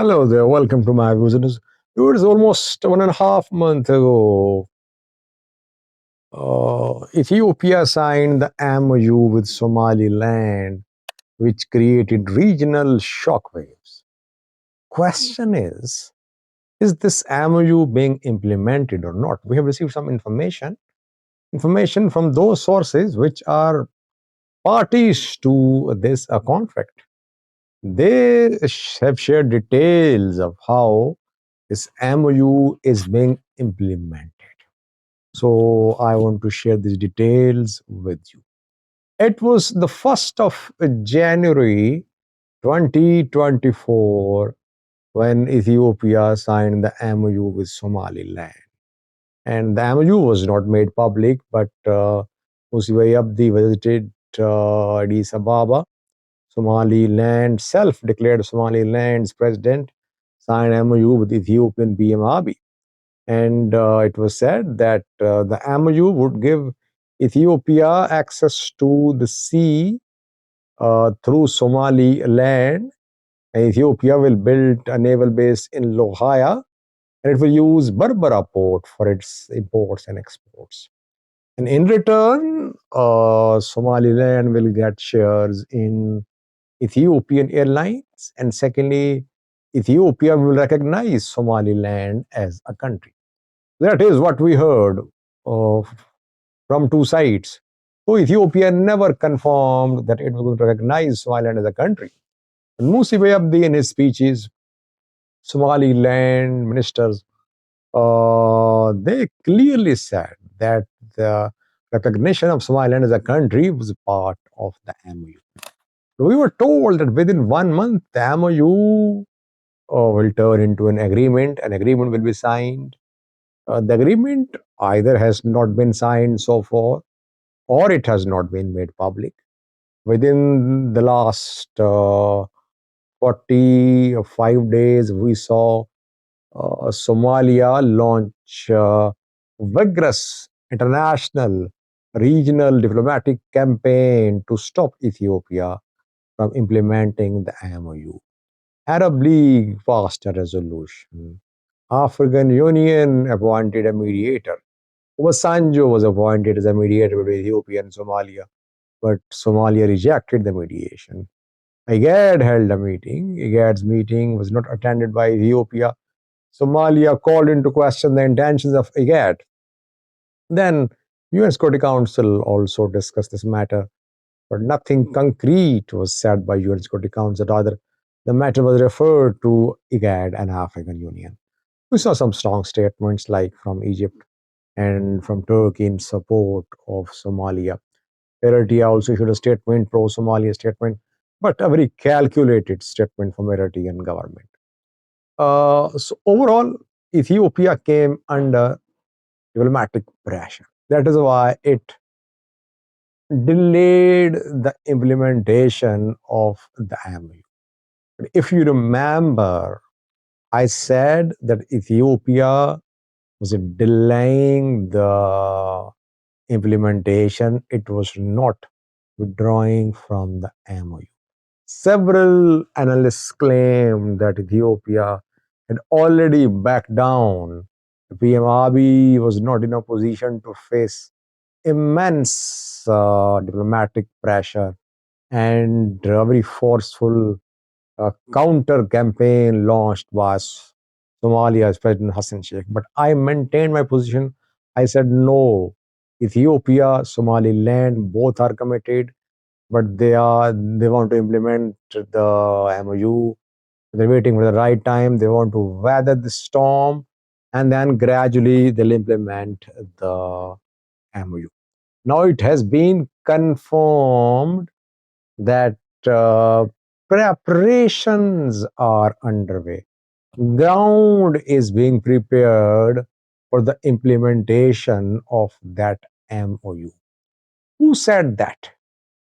Hello there, welcome to my visitors. It was almost 1.5 months ago. Ethiopia signed the MOU with Somaliland, which created regional shockwaves. Question is this MOU being implemented or not? We have received some information from those sources which are parties to this contract. They have shared details of how this MOU is being implemented. So I want to share these details with you. It was the 1st of January 2024 when Ethiopia signed the MOU with Somaliland. And the MOU was not made public, but Musi Abdi visited Addis Ababa. Somaliland, self-declared Somaliland's president, signed MOU with Ethiopian PM Abiy. And it was said that the MOU would give Ethiopia access to the sea through Somaliland. Ethiopia will build a naval base in Lohaya, and it will use Berbera port for its imports and exports. And in return, Somaliland will get shares in Ethiopian Airlines, and secondly, Ethiopia will recognize Somaliland as a country. That is what we heard uh, from two sides. So Ethiopia never confirmed that it was going to recognize Somaliland as a country. And Musi Abdi, in his speeches, Somaliland ministers, they clearly said that the recognition of Somaliland as a country was part of the MOU. We were told that within 1 month, the MOU will turn into an agreement will be signed. The agreement either has not been signed so far or it has not been made public. Within the last 45 days, we saw Somalia launch vigorous international regional diplomatic campaign to stop Ethiopia from implementing the MOU. Arab League passed a resolution. African Union appointed a mediator. Obasanjo was appointed as a mediator between Ethiopia and Somalia, but Somalia rejected the mediation. IGAD held a meeting. IGAD's meeting was not attended by Ethiopia. Somalia called into question the intentions of IGAD. Then UN Security Council also discussed this matter, but nothing concrete was said by UN Security Council. Rather, the matter was referred to IGAD and African Union. We saw some strong statements like from Egypt and from Turkey in support of Somalia. Eritrea also issued a statement, pro-Somalia statement, but a very calculated statement from Eritrean government. So overall, Ethiopia came under diplomatic pressure. That is why it delayed the implementation of the MOU. If you remember, I said that Ethiopia was delaying the implementation. It was not withdrawing from the MOU. Several analysts claim that Ethiopia had already backed down. PM Abiy was not in a position to face immense diplomatic pressure and a very forceful counter campaign launched by Somalia's President Hassan Sheikh. But I maintained my position. I said no. Ethiopia, Somaliland, both are committed, but they want to implement the MOU. They're waiting for the right time. They want to weather the storm, and then gradually they'll implement the MOU. Now it has been confirmed that uh, preparations are underway. Ground is being prepared for the implementation of that MOU. Who said that?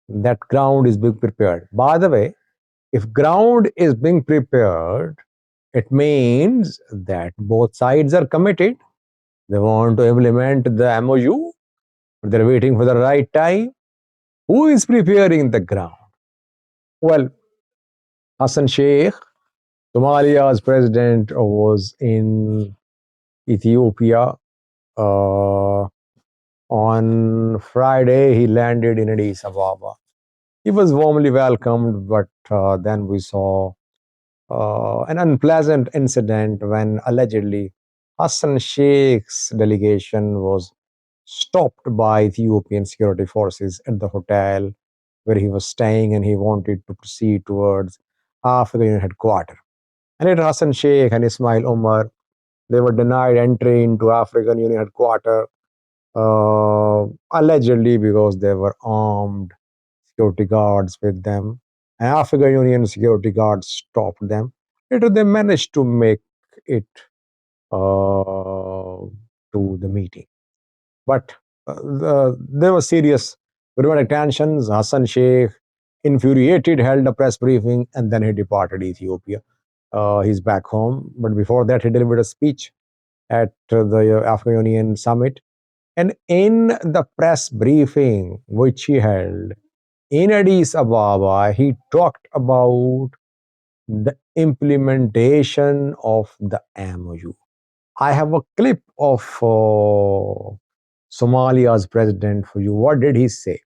That ground is being prepared. By the way, if ground is being prepared, it means that both sides are committed. They want to implement the MOU, but they're waiting for the right time. Who is preparing the ground? Well, Hassan Sheikh Somalia's president was in Ethiopia. Uh, on Friday, he landed in Addis Ababa. He was warmly welcomed, but then we saw an unpleasant incident when allegedly Hassan Sheikh's delegation was stopped by Ethiopian security forces at the hotel where he was staying, and he wanted to proceed towards African Union headquarters. And later Hassan Sheikh and Ismail Omar, they were denied entry into African Union headquarters, allegedly because they were armed security guards with them. And African Union security guards stopped them. Later, they managed to make it to the meeting. But there were serious diplomatic tensions. Hassan Sheikh, infuriated, held a press briefing and then he departed Ethiopia. He's back home. But before that, he delivered a speech at the African Union summit. And in the press briefing which he held in Addis Ababa, he talked about the implementation of the MOU. I have a clip of Somalia's president for you. What did he say?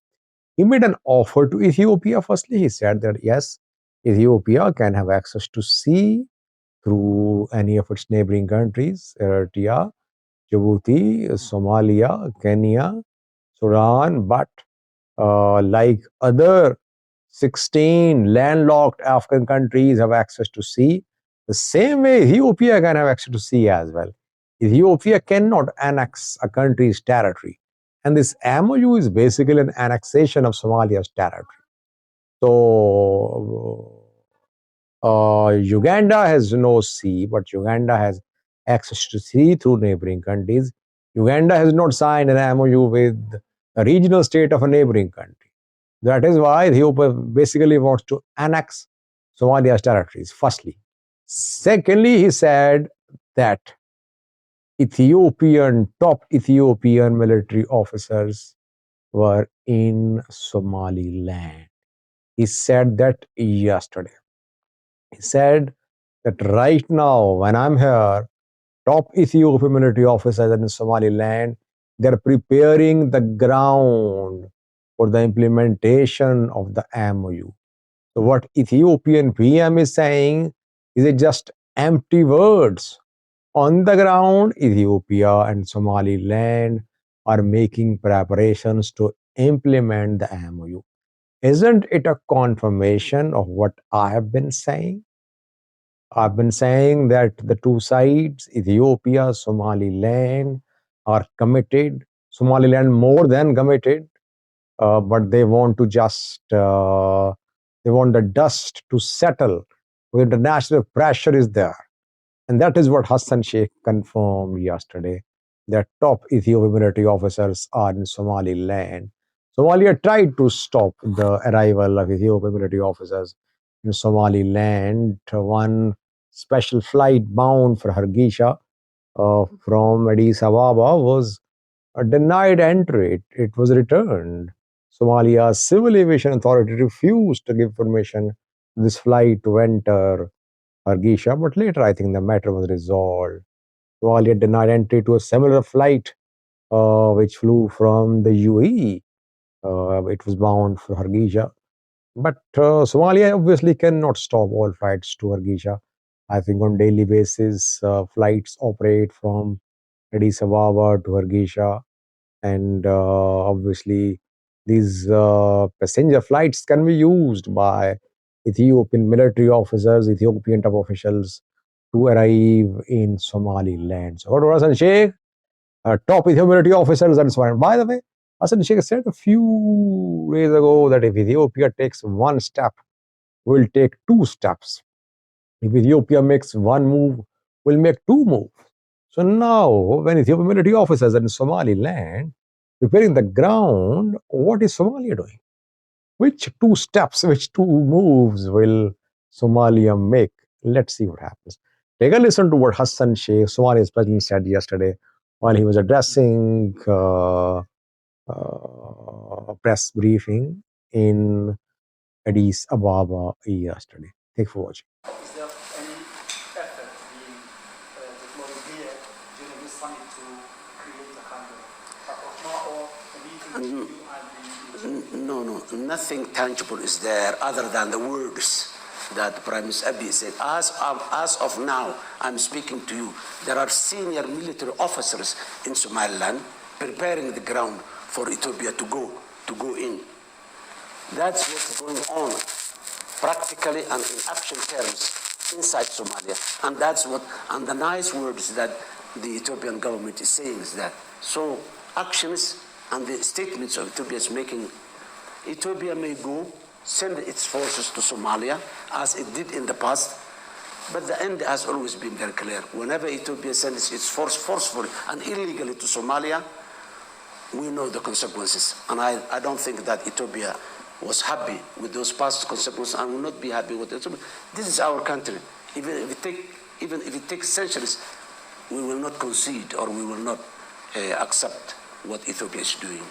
He made an offer to Ethiopia. Firstly, he said that yes, Ethiopia can have access to sea through any of its neighboring countries, Eritrea, Djibouti, Somalia, Kenya, Sudan, but like other 16 landlocked African countries have access to sea, the same way Ethiopia can have access to sea as well. Ethiopia cannot annex a country's territory. And this MOU is basically an annexation of Somalia's territory. So Uganda has no sea, but Uganda has access to sea through neighboring countries. Uganda has not signed an MOU with a regional state of a neighboring country. That is why Ethiopia basically wants to annex Somalia's territories, firstly. Secondly, he said that top Ethiopian military officers were in Somaliland. He said that yesterday. He said that right now, when I'm here, top Ethiopian military officers in Somaliland, they're preparing the ground for the implementation of the MOU. So what Ethiopian PM is saying is it just empty words. On the ground, Ethiopia and Somaliland are making preparations to implement the MOU. Isn't it a confirmation of what I have been saying? I've been saying that the two sides, Ethiopia, Somaliland, are committed. Somaliland more than committed, but they want to just they want the dust to settle. International pressure is there, and that is what Hassan Sheikh confirmed yesterday. That top Ethiopian military officers are in Somaliland. Somalia tried to stop the arrival of Ethiopian military officers in Somaliland. One special flight bound for Hargeisa from Addis Ababa was denied entry. It was returned. Somalia's civil aviation authority refused to give permission to this flight to enter Hargeisa, but later I think the matter was resolved. Somalia denied entry to a similar flight which flew from the UAE. It was bound for Hargeisa. But Somalia obviously cannot stop all flights to Hargeisa. I think on daily basis, flights operate from Addis Ababa to Hargeisa, and obviously these passenger flights can be used by Ethiopian military officers, Ethiopian top officials to arrive in Somaliland. So, what was Hassan Sheikh? Top Ethiopian military officers and so on. By the way, Hassan Sheikh said a few days ago that if Ethiopia takes one step, we'll take two steps. If Ethiopia makes one move, we'll make two moves. So now, when Ethiopian military officers are in Somaliland preparing the ground, what is Somalia doing? Which two steps, which two moves will Somalia make? Let's see what happens. Take a listen to what Hassan Sheikh, Somalia's president, said yesterday while he was addressing a press briefing in Addis Ababa yesterday. Thank you for watching. No, nothing tangible is there other than the words that Prime Minister Abiy said. As of now, I'm speaking to you, there are senior military officers in Somaliland preparing the ground for Ethiopia to go in. That's what's going on practically and in action terms inside Somalia. And that's what, and the nice words that the Ethiopian government is saying is that. So actions and the statements of Ethiopia is making, Ethiopia may go, send its forces to Somalia, as it did in the past, but the end has always been very clear. Whenever Ethiopia sends its force forcefully and illegally to Somalia, we know the consequences. And I don't think that Ethiopia was happy with those past consequences and will not be happy with it. This is our country. Even if it takes centuries, we will not concede or we will not accept what Ethiopia is doing.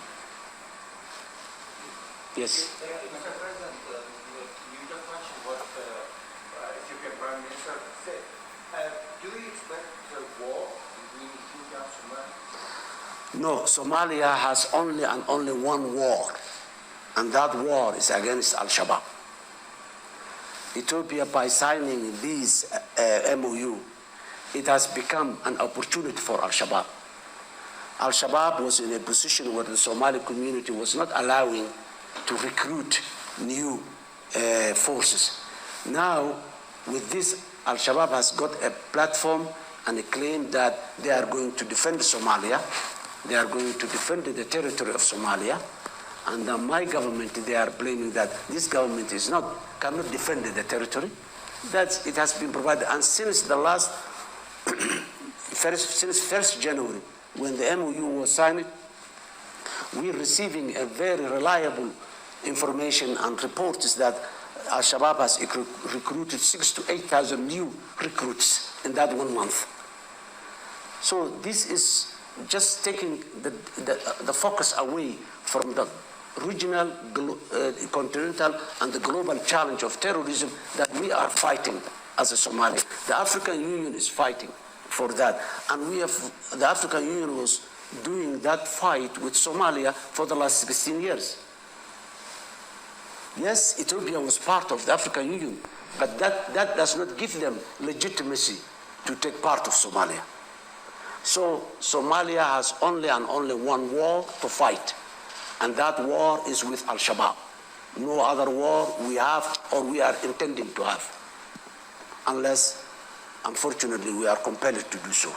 Yes? Mr. President, you just mentioned what Ethiopian Prime Minister said. Do you expect a war between Ethiopia and Somalia? No, Somalia has only one war, and that war is against Al-Shabaab. Ethiopia, by signing this MOU, it has become an opportunity for Al-Shabaab. Al-Shabaab was in a position where the Somali community was not allowing to recruit new forces. Now, with this, Al-Shabaab has got a platform and a claim that they are going to defend Somalia, they are going to defend the territory of Somalia, and my government, they are blaming that this government cannot defend the territory. It has been provided, and since the last, since 1st January, when the MOU was signed, we're receiving a very reliable information and reports that Al-Shabaab has recruited 6,000 to 8,000 new recruits in that 1 month. So this is just taking the focus away from the regional, continental, and the global challenge of terrorism that we are fighting as a Somali. The African Union is fighting for that, and the African Union was doing that fight with Somalia for the last 16 years. Yes, Ethiopia was part of the African Union, but that does not give them legitimacy to take part of Somalia. So Somalia has only one war to fight, and that war is with Al-Shabaab. No other war we have or we are intending to have, unless, unfortunately, we are compelled to do so.